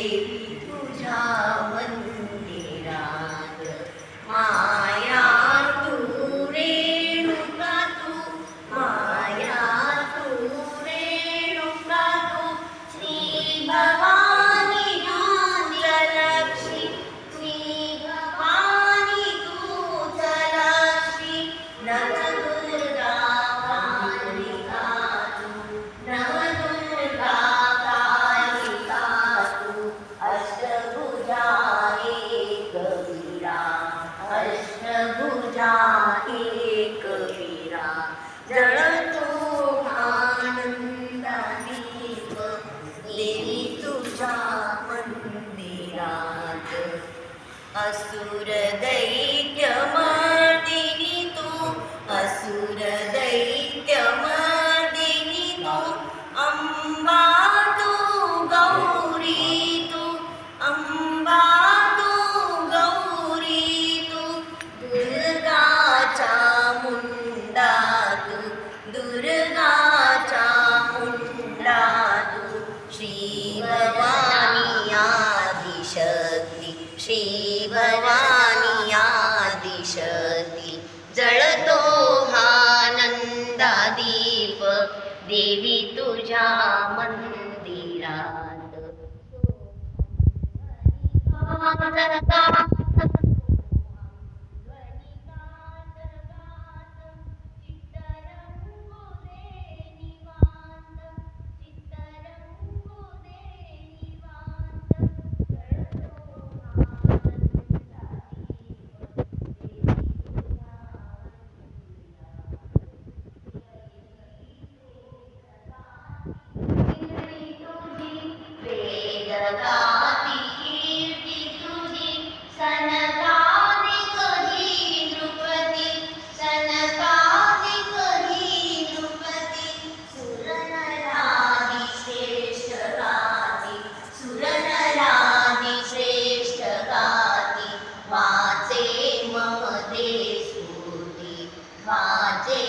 देवी तुझ्या मंदिरात माया तू रेणुका तू माया तू रेणुका तू श्री भवानी जलक्ष्मी श्री भवानी तूच लक्ष्मी नवदुर्गा कालिका तू नवदुर्गा कालिका तू अष्टभुजा एकवीरा अष्टभुजा एकवीरा जळतो आनंदा दीप देवी तुझ्या मंदिरात असुर दैत्य मर्दिनी तू असुर दैत्य मर्दिनी तू अंबा तू गौरी तू अंबा तू गौरी तू दुर्गा चामुंडा तू दुर्गा चामुंडा तू श्री भवानी आदिशक्ती श्री भवानी आदिशक्ती जळतो हा नंदादीप देवी तुझ्या मंदिरात वेदगाती कीर्ती तुझी सनकादिक ही नृपती सनकादिक ही नृपती सुरनरादी श्रेष्ठ गाती सुरनरादी श्रेष्ठ गाती वाचे मम दे स्फूर्ती वाचे